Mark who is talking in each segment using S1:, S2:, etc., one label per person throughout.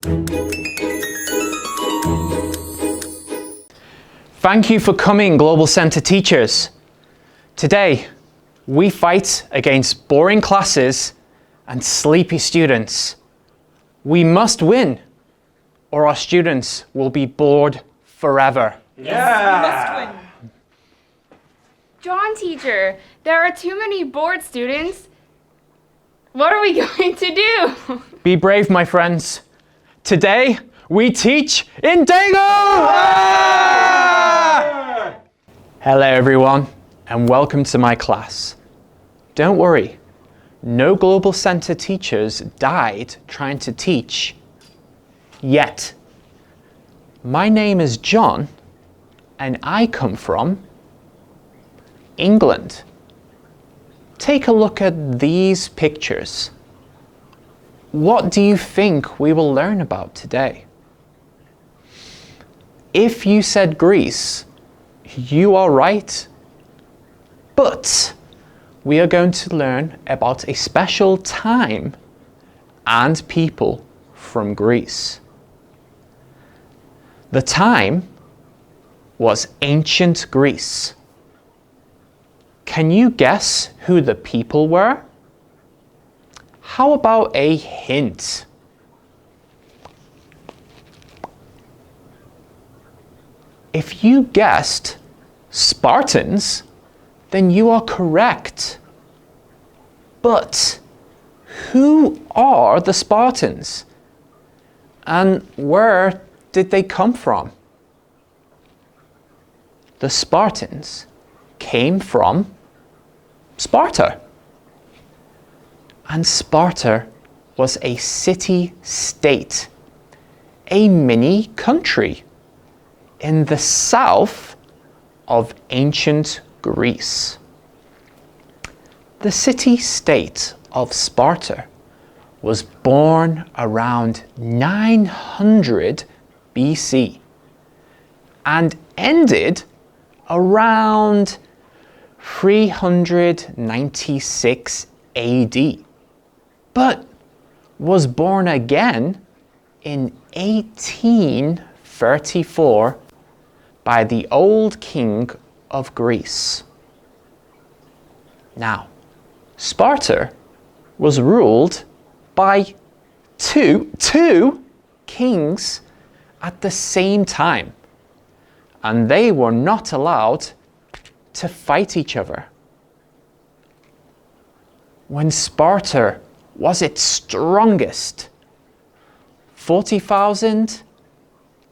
S1: Thank you for coming, Global Center teachers. Today, we fight against boring classes and sleepy students. We must win, or our students will be bored forever.
S2: Yeah! Must win.
S3: John, teacher, there are too many bored students. What are we going to do?
S1: Be brave, my friends. Today, we teach in Daegu! Hello, everyone, and welcome to my class. Don't worry, no Global Center teachers died trying to teach yet. My name is John, and I come from England. Take a look at these pictures. What do you think we will learn about today? If you said Greece, you are right. But we are going to learn about a special time and people from Greece. The time was ancient Greece. Can you guess who the people were? How about a hint? If you guessed Spartans, then you are correct. But who are the Spartans? And where did they come from? The Spartans came from Sparta. And Sparta was a city-state, a mini country in the south of ancient Greece. The city-state of Sparta was born around 900 BC and ended around 396 AD, but was born again in 1834 by the old king of Greece. Now, Sparta was ruled by two kings at the same time, and they were not allowed to fight each other. When Sparta was its strongest, 40,000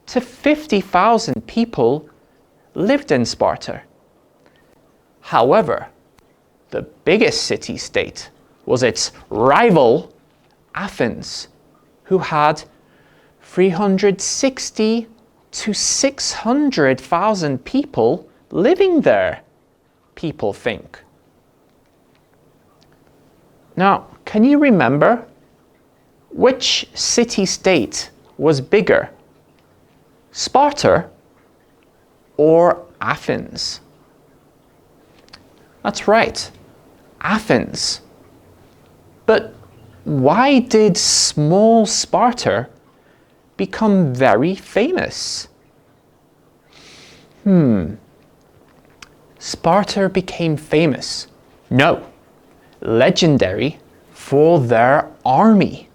S1: to 50,000 people lived in Sparta. However, the biggest city-state was its rival, Athens, who had 360 to 600,000 people living there, people think. Now, can you remember which city-state was bigger, Sparta or Athens? That's right, Athens. But why did small Sparta become very famous? Sparta became famous, no, legendary for their army.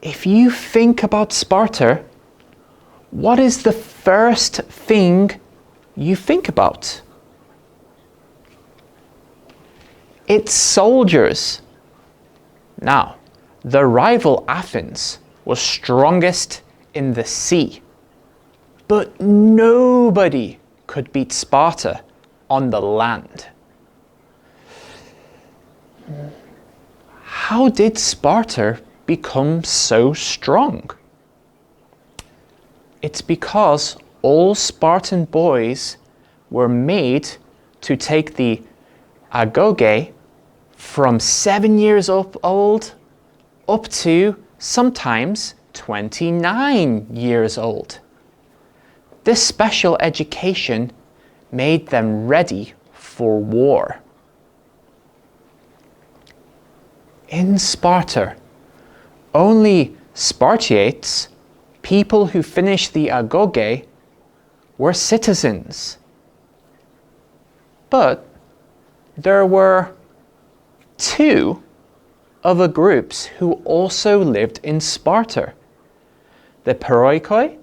S1: If you think about Sparta, what is the first thing you think about? It's soldiers. Now, the rival Athens was strongest in the sea, but nobody could beat Sparta on the land. How did Sparta become so strong? It's because all Spartan boys were made to take the agoge from 7 years old up to sometimes 29 years old. This special education made them ready for war. In Sparta, only Spartiates people who finished the agoge were citizens. But there were two other groups who also lived in Sparta, the Peroikoi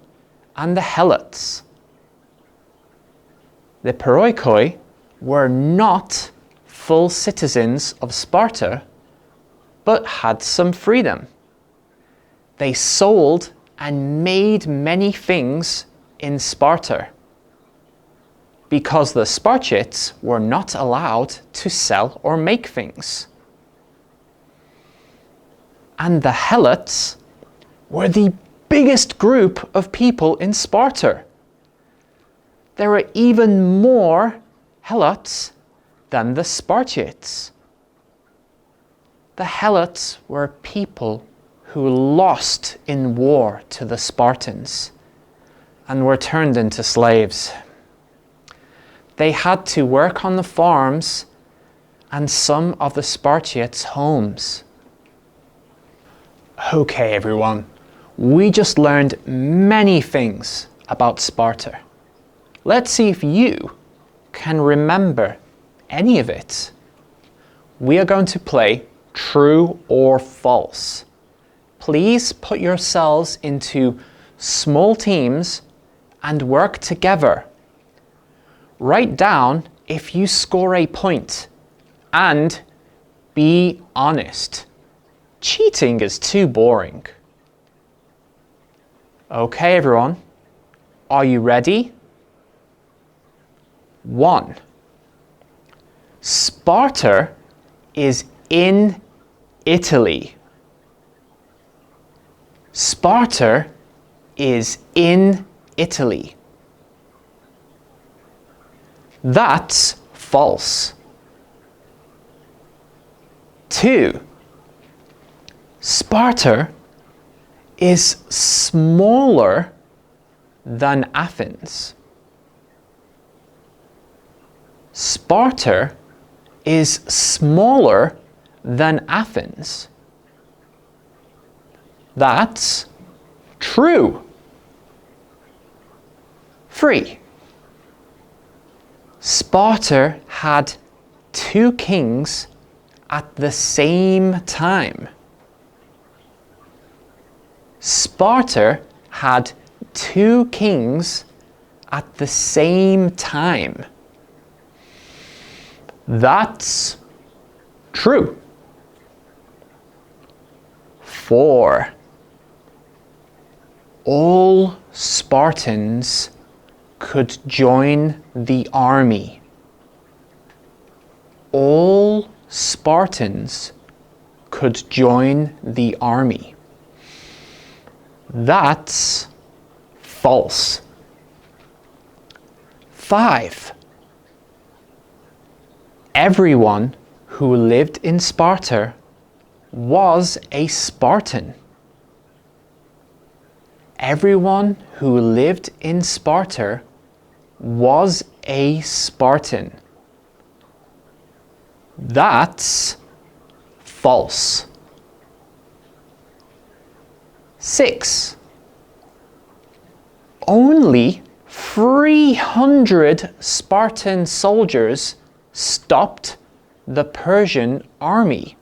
S1: and the Helots. The Peroikoi were not full citizens of Sparta, but had some freedom. They sold and made many things in Sparta because the Spartians were not allowed to sell or make things. And the Helots were the biggest group of people in Sparta. There were even more Helots than the Spartians. The Helots were people who lost in war to the Spartans and were turned into slaves. They had to work on the farms and some of the Spartians' homes. Okay, everyone, we just learned many things about Sparta. Let's see if you can remember any of it. We are going to play true or false. Please put yourselves into small teams and work together. Write down if you score a point and be honest. Cheating is too boring. Okay, everyone, are you ready? 1. Sparta is in Italy. Sparta is in Italy. That's false. 2. Sparta is smaller than Athens. Sparta is smaller than Athens. That's true. 3. Sparta had 2 kings at the same time. Sparta had 2 kings at the same time. That's true. 4. All Spartans could join the army. All Spartans could join the army. That's false. 5. Everyone who lived in Sparta was a Spartan. Everyone who lived in Sparta was a Spartan. That's false. 6. Only 300 Spartan soldiers stopped the Persian army.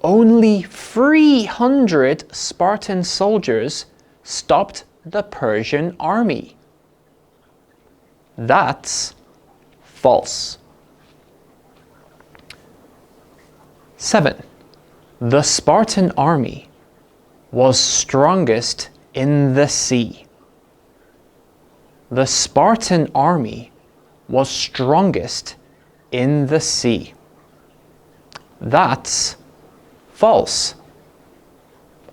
S1: Only 300 Spartan soldiers stopped the Persian army. That's false. 7. The Spartan army was strongest in the sea. The Spartan army was strongest in the sea. That's false.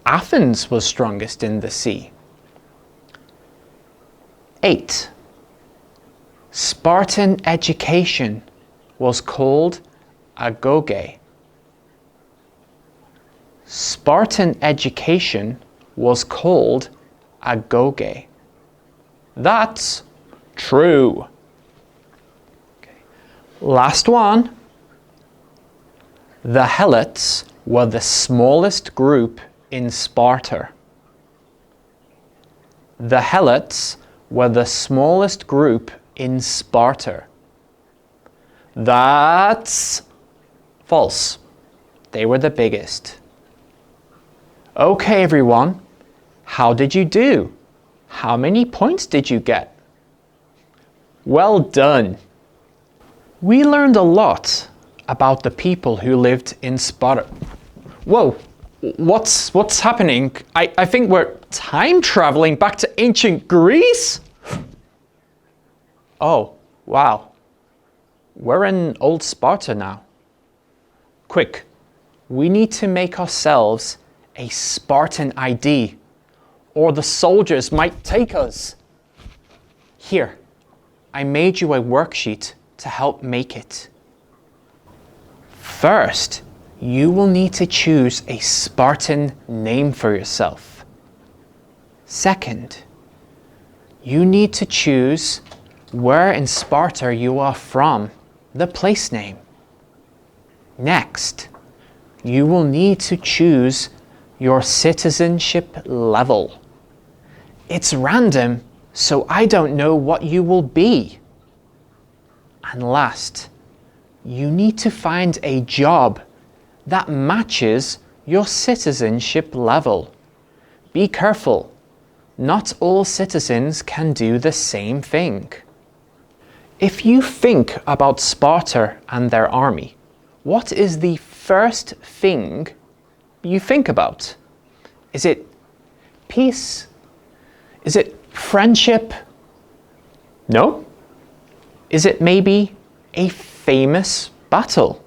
S1: Athens was strongest in the sea. 8. Spartan education was called agoge. Spartan education was called agoge. That's true. Okay. Last one. The Helots were the smallest group in Sparta. The Helots were the smallest group in Sparta. That's false. They were the biggest. Okay, everyone. How did you do? How many points did you get? Well done. We learned a lot about the people who lived in Sparta. Whoa, what's happening? I think we're time traveling back to ancient Greece? Oh, wow. We're in old Sparta now. Quick, we need to make ourselves a Spartan ID, or the soldiers might take us. Here, I made you a worksheet to help make it. First, you will need to choose a Spartan name for yourself. Second, you need to choose where in Sparta you are from, the place name. Next, you will need to choose your citizenship level. It's random, so I don't know what you will be. And last, you need to find a job that matches your citizenship level. Be careful, not all citizens can do the same thing. If you think about Sparta and their army, what is the first thing you think about? Is it peace? Is it friendship? No? Is it maybe a famous battle?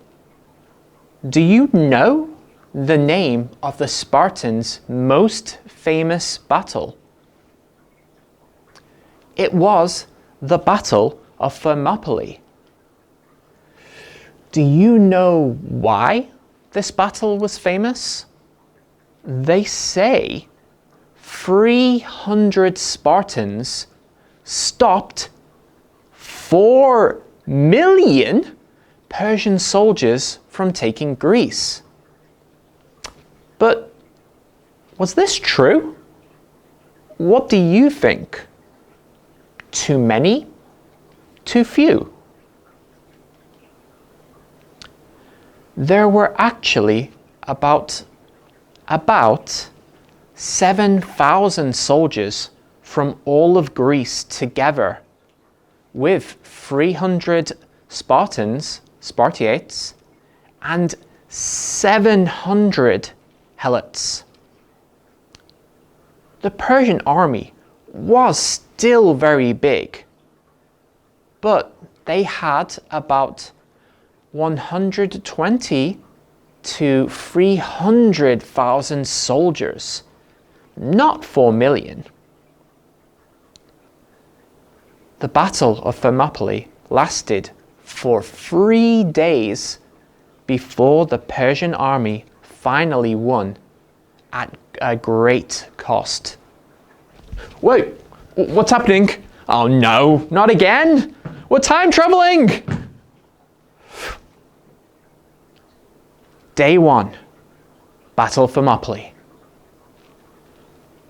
S1: Do you know the name of the Spartans' most famous battle? It was the Battle of Thermopylae. Do you know why this battle was famous? They say 300 Spartans stopped 4 million Persian soldiers from taking Greece. But was this true? What do you think? Too many? Too few? There were actually about 7,000 soldiers from all of Greece together, with 300 Spartans, Spartiates, and 700 Helots. The Persian army was still very big, but they had about 120 to 300,000 soldiers, not 4 million. The Battle of Thermopylae lasted for 3 days before the Persian army finally won at a great cost. Wait, what's happening? Oh no, not again! We're time traveling! Day 1, Battle of Thermopylae.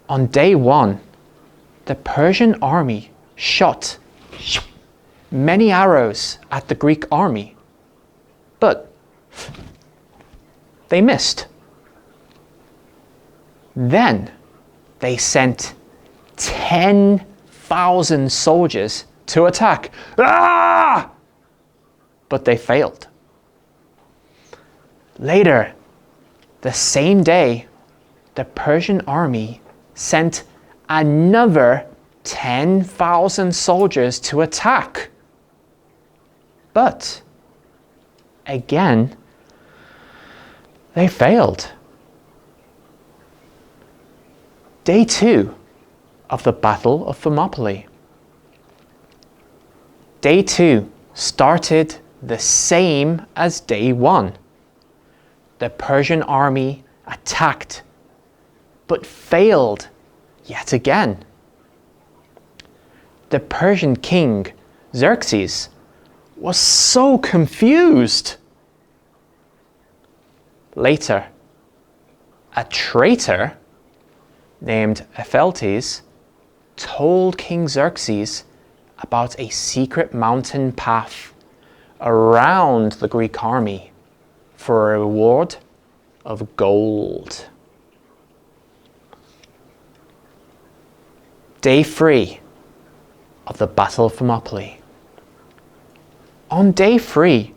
S1: On day 1, the Persian army shot many arrows at the Greek army, but they missed. Then they sent 10,000 soldiers to attack. Ah! But they failed. Later, the same day, the Persian army sent another 10,000 soldiers to attack. But again, they failed. Day 2 of the Battle of Thermopylae. Day 2 started the same as day 1. The Persian army attacked, but failed yet again. The Persian king, Xerxes, was so confused. Later, a traitor named Epheltes told King Xerxes about a secret mountain path around the Greek army for a reward of gold. Day 3 of the Battle of Thermopylae. On day 3,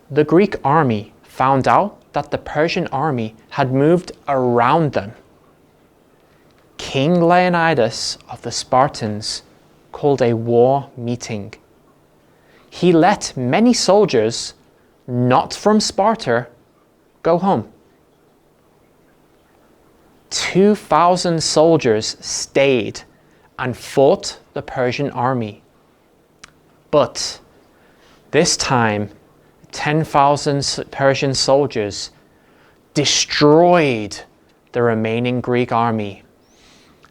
S1: the Greek army found out that the Persian army had moved around them. King Leonidas of the Spartans called a war meeting. He let many soldiers, not from Sparta, go home. 2,000 soldiers stayed and fought the Persian army. But this time, 10,000 Persian soldiers destroyed the remaining Greek army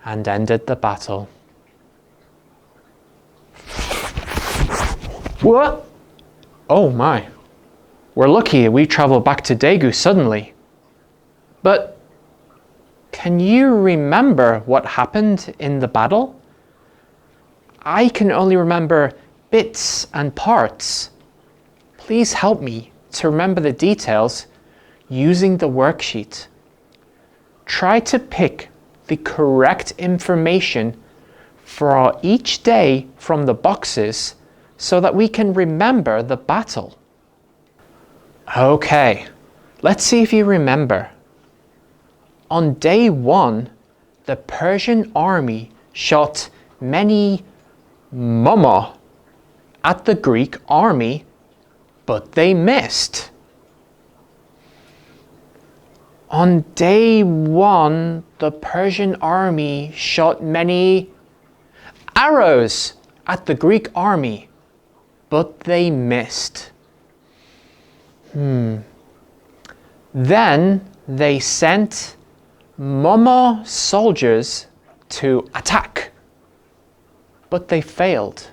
S1: and ended the battle. What? Oh my. We're lucky we traveled back to Daegu suddenly. But can you remember what happened in the battle? I can only remember bits and parts. Please help me to remember the details using the worksheet. Try to pick the correct information for each day from the boxes so that we can remember the battle. Okay, let's see if you remember. On day 1, the Persian army shot many mama at the Greek army, but they missed. On day 1, the Persian army shot many arrows at the Greek army, but they missed. Then they sent Momo soldiers to attack, but they failed.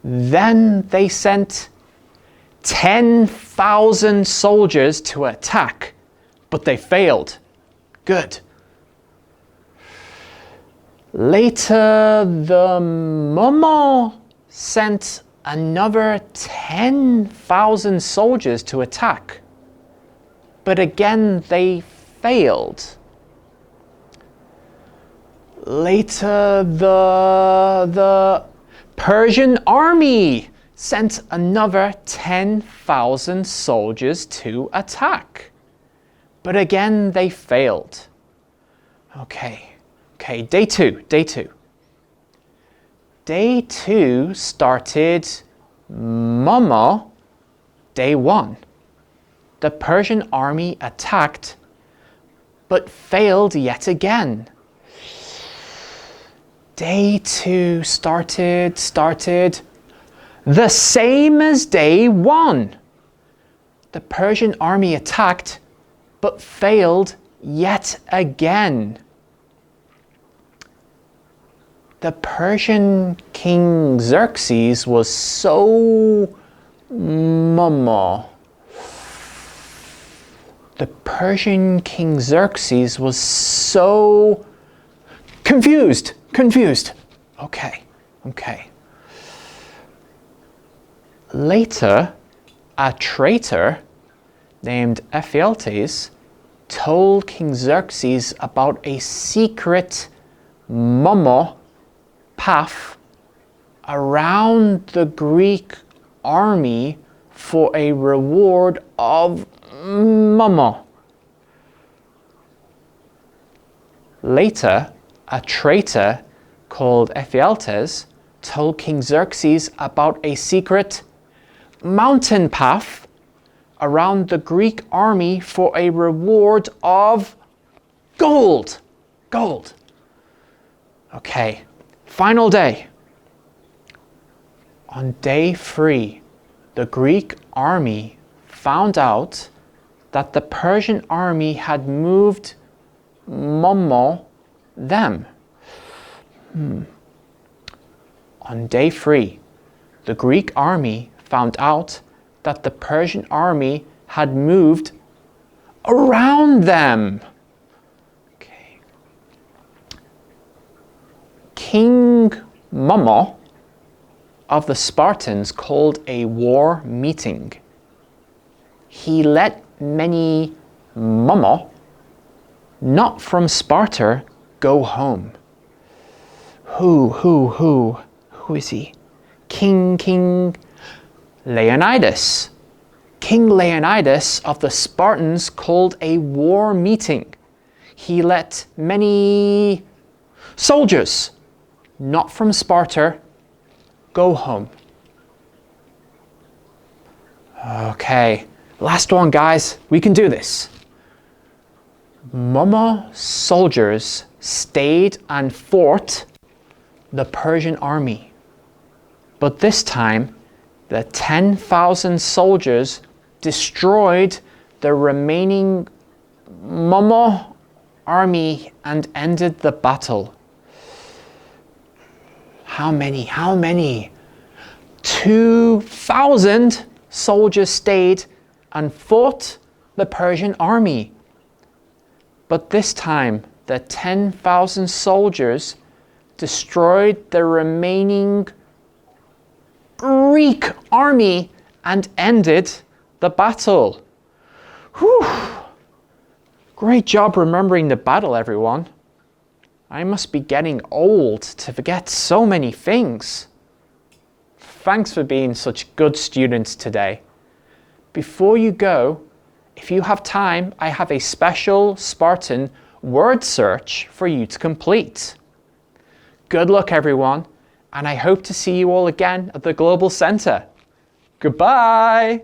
S1: Then they sent 10,000 soldiers to attack, but they failed. Good. Later, the Momo sent another 10,000 soldiers to attack, but again they failed. Later, the Persian army sent another 10,000 soldiers to attack, but again they failed. Okay, day 2. Day 2 started Momo. Day 1. The Persian army attacked, but failed yet again. Day 2 started the same as day 1. The Persian army attacked, but failed yet again. The Persian King Xerxes was so The Persian King Xerxes was so confused. Okay. Later, a traitor named Ephialtes told King Xerxes about a secret Momo path around the Greek army for a reward of Momo. Later, a traitor called Ephialtes told King Xerxes about a secret mountain path around the Greek army for a reward of gold. Okay, final day. On day 3, the Greek army found out that the Persian army had moved them. On day 3, the Greek army found out that the Persian army had moved around them. Okay. King Momo of the Spartans called a war meeting. He let many Momo, not from Sparta, go home. Who is he? King Leonidas. King Leonidas of the Spartans called a war meeting. He let many soldiers, not from Sparta, go home. Okay, last one, guys. We can do this. Momo soldiers stayed and fought the Persian army. But this time, the 10,000 soldiers destroyed the remaining Momo army and ended the battle. How many? 2,000 soldiers stayed and fought the Persian army. But this time, the 10,000 soldiers destroyed the remaining Greek army and ended the battle. Whew. Great job remembering the battle, everyone. I must be getting old to forget so many things. Thanks for being such good students today. Before you go, if you have time, I have a special Spartan word search for you to complete. Good luck, everyone, and I hope to see you all again at the Global Center. Goodbye!